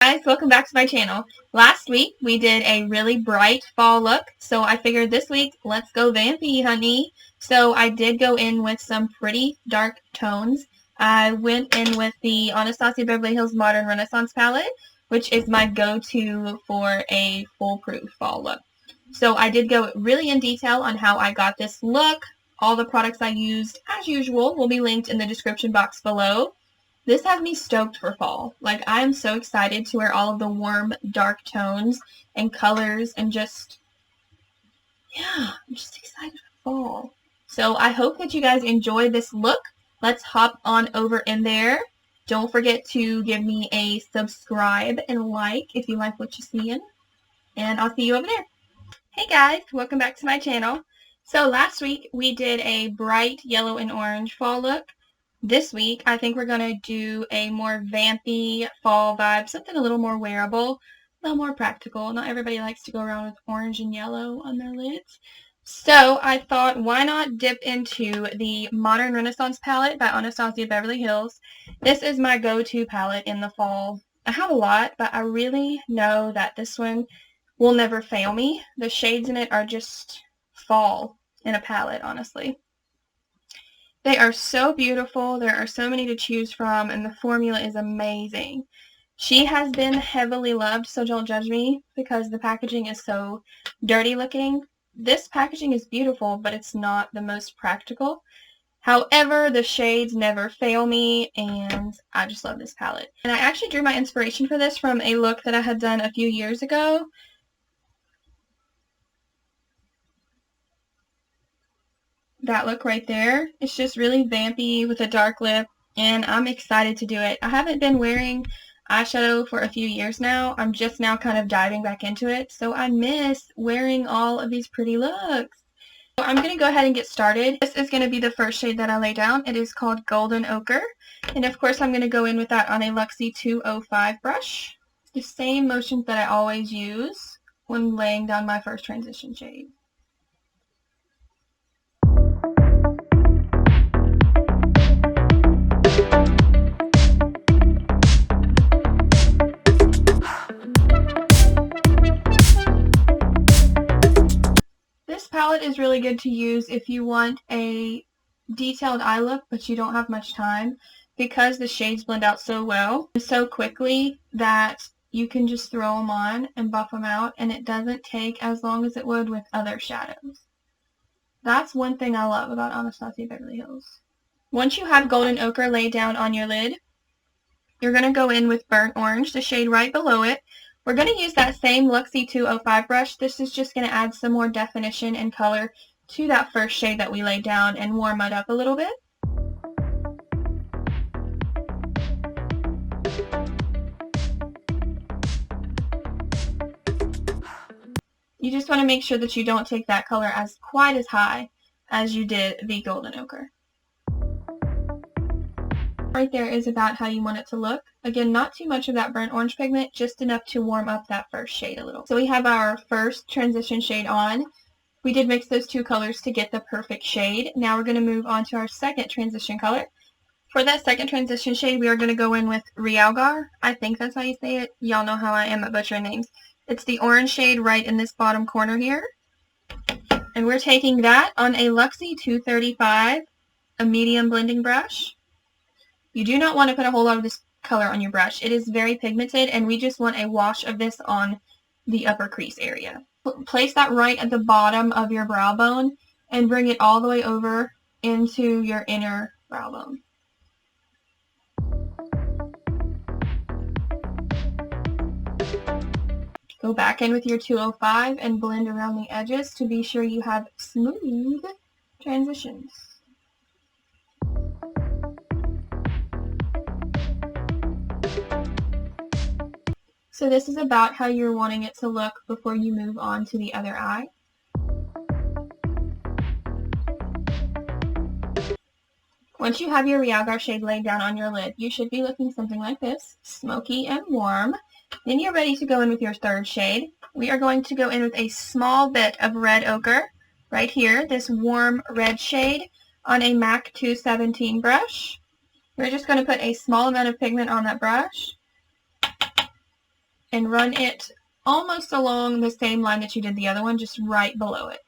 guys, welcome back to my channel. Last week we did a really bright fall look, so I figured this week let's go vampy, honey. So I did go in with some pretty dark tones. I went in with the Anastasia Beverly Hills Modern Renaissance palette, which is my go-to for a foolproof fall look. So I did go really in detail on how I got this look. All the products I used, as usual, will be linked in the description box below. This has me stoked for fall. Like, I am so excited to wear all of the warm, dark tones and colors and just, yeah, I'm just excited for fall. So I hope that you guys enjoy this look. Let's hop on over in there. Don't forget to give me a subscribe and like if you like what you're seeing. And I'll see you over there. Hey guys, welcome back to my channel. So last week we did a bright yellow and orange fall look. This week, I think we're going to do a more vampy fall vibe, something a little more wearable, a little more practical. Not everybody likes to go around with orange and yellow on their lids. So I thought, why not dip into the Modern Renaissance palette by Anastasia Beverly Hills. This is my go-to palette in the fall. I have a lot, but I really know that this one will never fail me. The shades in it are just fall in a palette, honestly. They are so beautiful. There are so many to choose from, and the formula is amazing. She has been heavily loved, so don't judge me because the packaging is so dirty looking. This packaging is beautiful, but it's not the most practical. However, the shades never fail me, and I just love this palette. And I actually drew my inspiration for this from a look that I had done a few years ago. That look right there. It's just really vampy with a dark lip, and I'm excited to do it. I haven't been wearing eyeshadow for a few years now. I'm just now kind of diving back into it, so I miss wearing all of these pretty looks. So I'm going to go ahead and get started. This is going to be the first shade that I lay down. It is called Golden Ochre, and of course I'm going to go in with that on a Luxie 205 brush. The same motions that I always use when laying down my first transition shade. This palette is really good to use if you want a detailed eye look but you don't have much time, because the shades blend out so well and so quickly that you can just throw them on and buff them out, and it doesn't take as long as it would with other shadows. That's one thing I love about Anastasia Beverly Hills. Once you have Golden Ochre laid down on your lid, you're going to go in with Burnt Orange, the shade right below it. We're going to use that same Luxie 205 brush. This is just going to add some more definition and color to that first shade that we laid down and warm it up a little bit. You just want to make sure that you don't take that color as quite as high as you did the Golden Ochre. Right there is about how you want it to look. Again, not too much of that burnt orange pigment, just enough to warm up that first shade a little. So we have our first transition shade on. We did mix those two colors to get the perfect shade. Now we're going to move on to our second transition color. For that second transition shade, we are going to go in with Realgar. I think that's how you say it. Y'all know how I am at butchering names. It's the orange shade right in this bottom corner here. And we're taking that on a Luxie 235, a medium blending brush. You do not want to put a whole lot of this color on your brush. It is very pigmented, and we just want a wash of this on the upper crease area. Place that right at the bottom of your brow bone and bring it all the way over into your inner brow bone. Go back in with your 205 and blend around the edges to be sure you have smooth transitions. So this is about how you're wanting it to look before you move on to the other eye. Once you have your Realgar shade laid down on your lid, you should be looking something like this, smoky and warm. Then you're ready to go in with your third shade. We are going to go in with a small bit of red ochre right here, this warm red shade, on a MAC 217 brush. We're just going to put a small amount of pigment on that brush. and run it almost along the same line that you did the other one, just right below it.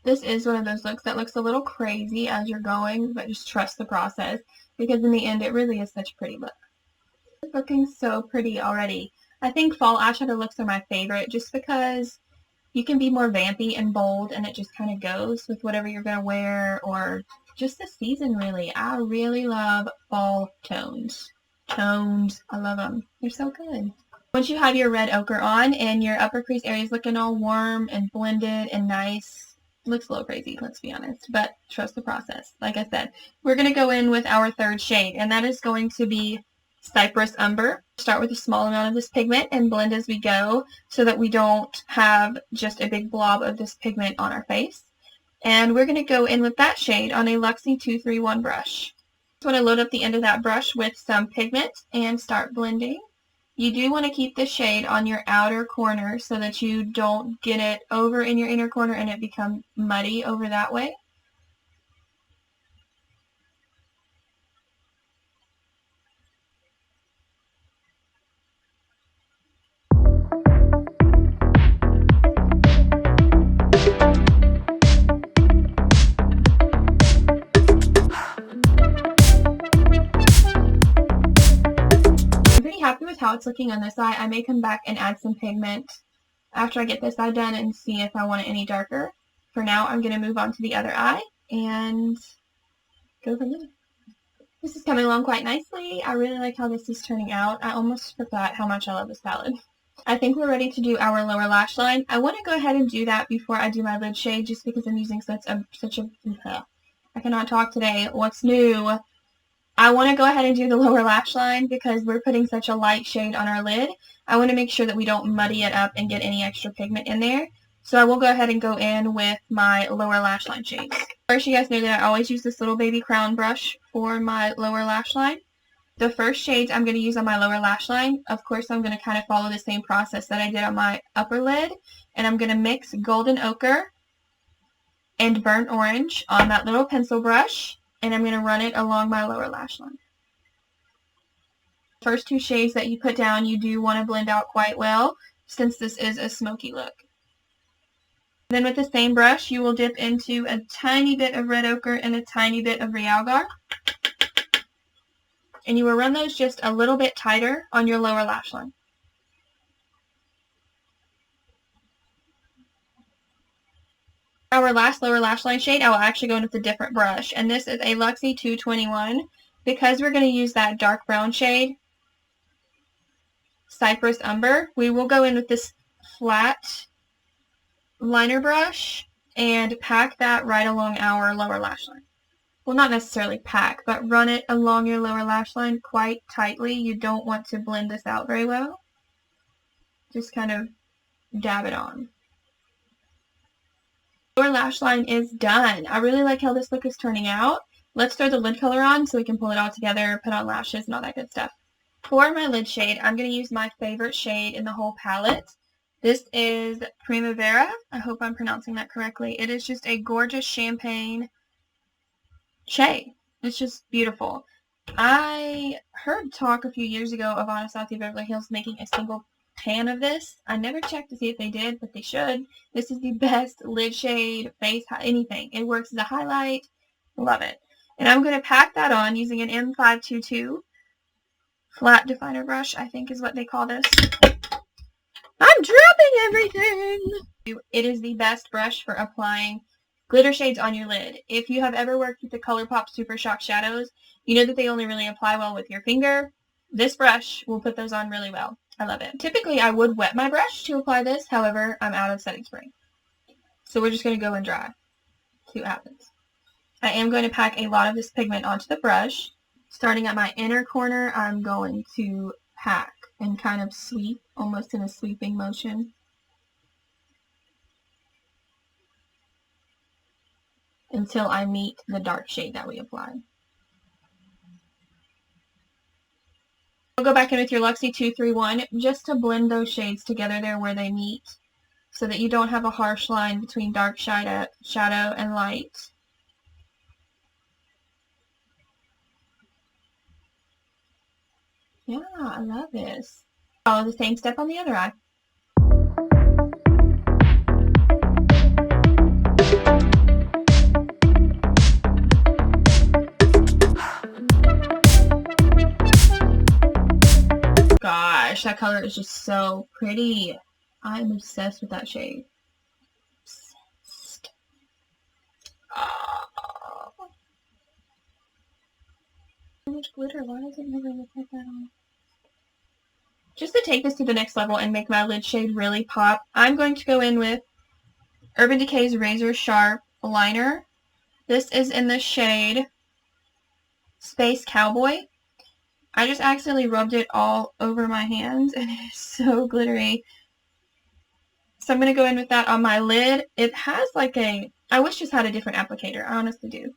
This is one of those looks that looks a little crazy as you're going, but just trust the process, because in the end it really is such a pretty look. It's looking so pretty already. I think fall eyeshadow looks are my favorite just because you can be more vampy and bold and it just kind of goes with whatever you're going to wear or just the season really. I really love fall tones. I love them. They're so good. Once you have your red ochre on and your upper crease area is looking all warm and blended and nice, looks a little crazy, let's be honest, but trust the process. Like I said, we're going to go in with our third shade, and that is going to be Cypress Umber. Start with a small amount of this pigment and blend as we go so that we don't have just a big blob of this pigment on our face. And we're going to go in with that shade on a Luxie 231 brush. So I'm going to load up the end of that brush with some pigment and start blending. You do want to keep the shade on your outer corner so that you don't get it over in your inner corner and it become muddy over that way. Happy with how it's looking on this eye. I may come back and add some pigment after I get this eye done and see if I want it any darker. For now, I'm going to move on to the other eye and go from there. This is coming along quite nicely. I really like how this is turning out. I almost forgot how much I love this palette. I think we're ready to do our lower lash line. I want to go ahead and do that before I do my lid shade just because I'm using such a I cannot talk today. What's new? I want to go ahead and do the lower lash line because we're putting such a light shade on our lid. I want to make sure that we don't muddy it up and get any extra pigment in there. So I will go ahead and go in with my lower lash line shades. First, you guys know that I always use this little baby crown brush for my lower lash line. The first shades I'm going to use on my lower lash line, of course, I'm going to kind of follow the same process that I did on my upper lid. And I'm going to mix golden ochre and burnt orange on that little pencil brush. And I'm going to run it along my lower lash line. The first two shades that you put down, you do want to blend out quite well since this is a smoky look. Then with the same brush, you will dip into a tiny bit of red ochre and a tiny bit of realgar. And you will run those just a little bit tighter on your lower lash line. Our last lower lash line shade, I will actually go in with a different brush, and this is a Luxie 221. Because we're going to use that dark brown shade, Cypress Umber, we will go in with this flat liner brush and pack that right along our lower lash line. Well, not necessarily pack, but run it along your lower lash line quite tightly. You don't want to blend this out very well. Just kind of dab it on. Lower lash line is done. I really like how this look is turning out. Let's throw the lid color on so we can pull it all together, put on lashes and all that good stuff. For my lid shade, I'm going to use my favorite shade in the whole palette. This is Primavera. I hope I'm pronouncing that correctly. It is just a gorgeous champagne shade. It's just beautiful. I heard talk a few years ago of Anastasia Beverly Hills making a single pan of this. I never checked to see if they did, but they should. This is the best lid shade, face, anything. It works as a highlight. Love it. And I'm going to pack that on using an M522 flat definer brush, I think is what they call this. I'm dropping everything! It is the best brush for applying glitter shades on your lid. If you have ever worked with the ColourPop Super Shock shadows, you know that they only really apply well with your finger. This brush will put those on really well. I love it. Typically, I would wet my brush to apply this. However, I'm out of setting spray. So we're just going to go and dry. See what happens. I am going to pack a lot of this pigment onto the brush. Starting at my inner corner, I'm going to pack and kind of sweep, almost in a sweeping motion. Until I meet the dark shade that we applied. I'll go back in with your Luxie 231 just to blend those shades together there where they meet. so that you don't have a harsh line between dark shadow and light. Yeah, I love this. Follow the same step on the other eye. Gosh, that color is just so pretty. I'm obsessed with that shade. Obsessed. Oh. So much glitter. Why does it never look like that on? Just to take this to the next level and make my lid shade really pop, I'm going to go in with Urban Decay's Razor Sharp liner. This is in the shade Space Cowboy. I just accidentally rubbed it all over my hands and it is so glittery. So I'm going to go in with that on my lid. It has like a, I wish this had a different applicator. I honestly do.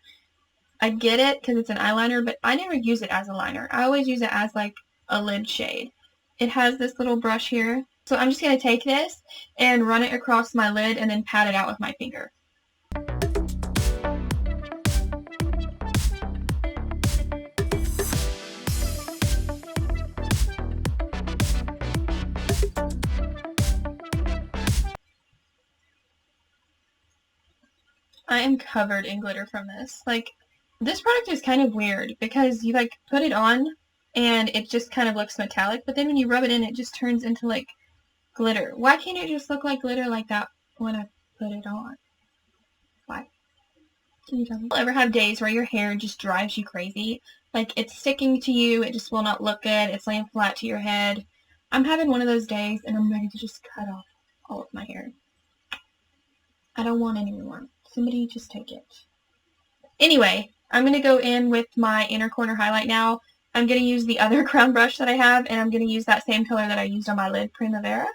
I get it because it's an eyeliner, but I never use it as a liner. I always use it as like a lid shade. It has this little brush here. So I'm just going to take this and run it across my lid and then pat it out with my finger. I am covered in glitter from this. Like, this product is kind of weird because you like put it on and it just kind of looks metallic, but then when you rub it in, it just turns into like glitter. Why can't it just look like glitter like that when I put it on? Why? Can you tell me? Ever have days where your hair just drives you crazy? Like, it's sticking to you, it just will not look good, it's laying flat to your head. I'm having one of those days and I'm ready to just cut off all of my hair. I don't want any more. Somebody just take it. Anyway, I'm going to go in with my inner corner highlight now. I'm going to use the other crown brush that I have, and I'm going to use that same color that I used on my lid, Primavera.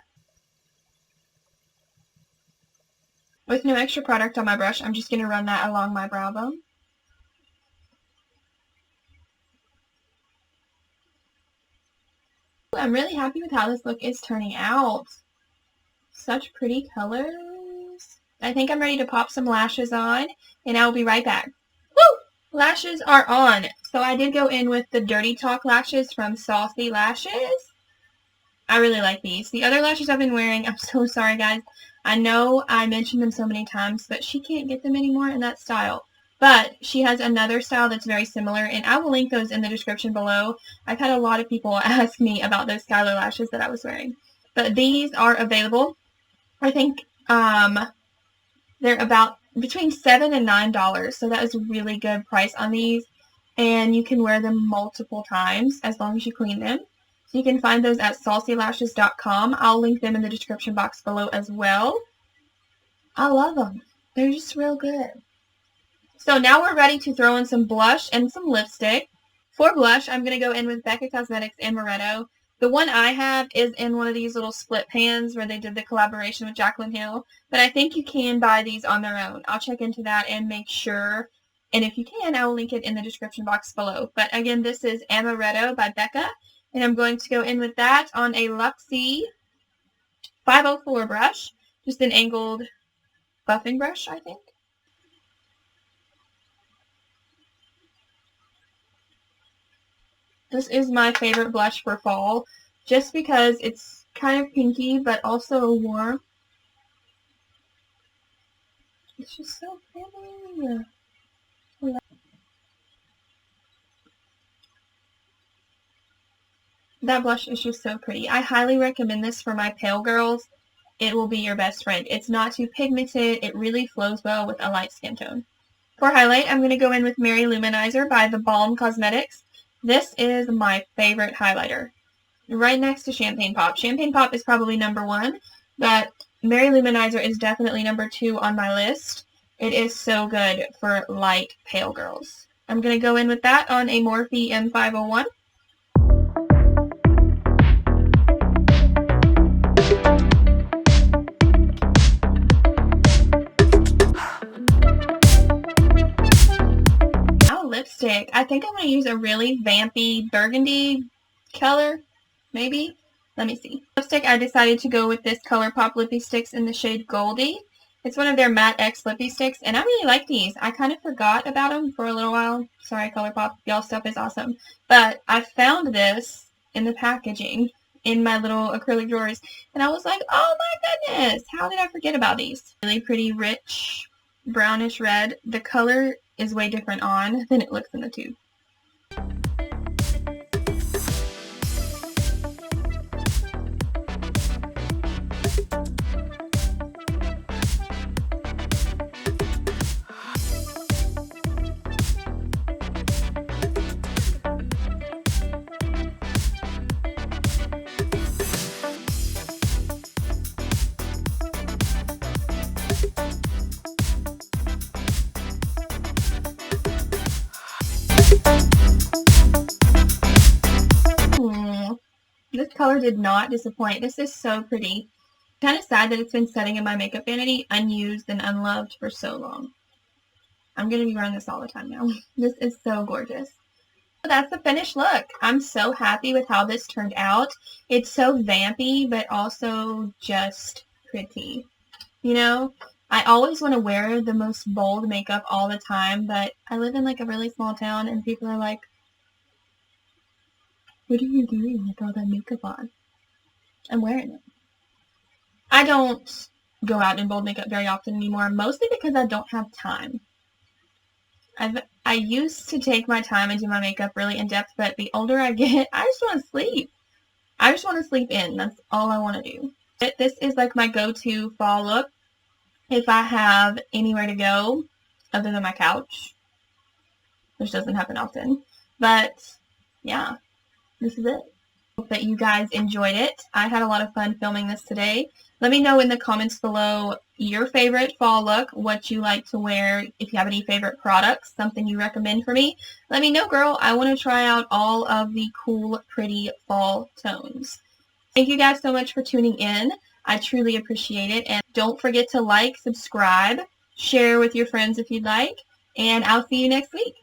With no extra product on my brush, I'm just going to run that along my brow bone. I'm really happy with how this look is turning out. Such pretty colors. I think I'm ready to pop some lashes on, and I'll be right back. Woo! Lashes are on. So I did go in with the Dirty Talk lashes from Saucy Lashes. I really like these. The other lashes I've been wearing, I'm so sorry guys. I know I mentioned them so many times, but she can't get them anymore in that style. But she has another style that's very similar, and I will link those in the description below. I've had a lot of people ask me about those Skylar lashes that I was wearing. But these are available. I think, they're about between $7 and $9, so that is a really good price on these, and you can wear them multiple times as long as you clean them. So you can find those at saucylashes.com. I'll link them in the description box below as well. I love them. They're just real good. So now we're ready to throw in some blush and some lipstick. For blush, I'm going to go in with Becca Cosmetics Amaretto. The one I have is in one of these little split pans where they did the collaboration with Jaclyn Hill. But I think you can buy these on their own. I'll check into that and make sure. And if you can, I will link it in the description box below. But again, this is Amaretto by Becca. And I'm going to go in with that on a Luxie 504 brush. Just an angled buffing brush, I think. This is my favorite blush for fall, just because it's kind of pinky, but also warm. It's just so pretty. That blush is just so pretty. I highly recommend this for my pale girls. It will be your best friend. It's not too pigmented. It really flows well with a light skin tone. For highlight, I'm going to go in with Mary Luminizer by The Balm Cosmetics. This is my favorite highlighter. Right next to Champagne Pop. Champagne Pop is probably #1, but Mary Luminizer is definitely #2 on my list. It is so good for light pale girls. I'm going to go in with that on a Morphe M501. Lipstick. I think I'm going to use a really vampy burgundy color, maybe. Let me see. Lipstick, I decided to go with this ColourPop Lippie Sticks in the shade Goldie. It's one of their Matte X Lippie Sticks, and I really like these. I kind of forgot about them for a little while. Sorry, ColourPop. Y'all stuff is awesome. But I found this in the packaging in my little acrylic drawers, and I was like, oh my goodness, how did I forget about these? Really pretty, rich, brownish red. The color is way different on than it looks in the tube. This color did not disappoint. This is so pretty. Kind of sad that it's been sitting in my makeup vanity unused and unloved for so long. I'm going to be wearing this all the time now. This is so gorgeous. So that's the finished look. I'm so happy with how this turned out. It's so vampy, but also just pretty. You know, I always want to wear the most bold makeup all the time, but I live in like a really small town and people are like, what are you doing with all that makeup on? I'm wearing it. I don't go out in bold makeup very often anymore, mostly because I don't have time. I used to take my time and do my makeup really in depth, but the older I get, I just want to sleep. I just want to sleep in. That's all I want to do. This is like my go-to fall look if I have anywhere to go other than my couch, which doesn't happen often. But yeah. This is it. Hope that you guys enjoyed it. I had a lot of fun filming this today. Let me know in the comments below your favorite fall look, what you like to wear, if you have any favorite products, something you recommend for me. Let me know, girl. I want to try out all of the cool, pretty fall tones. Thank you guys so much for tuning in. I truly appreciate it. And don't forget to like, subscribe, share with your friends if you'd like. And I'll see you next week.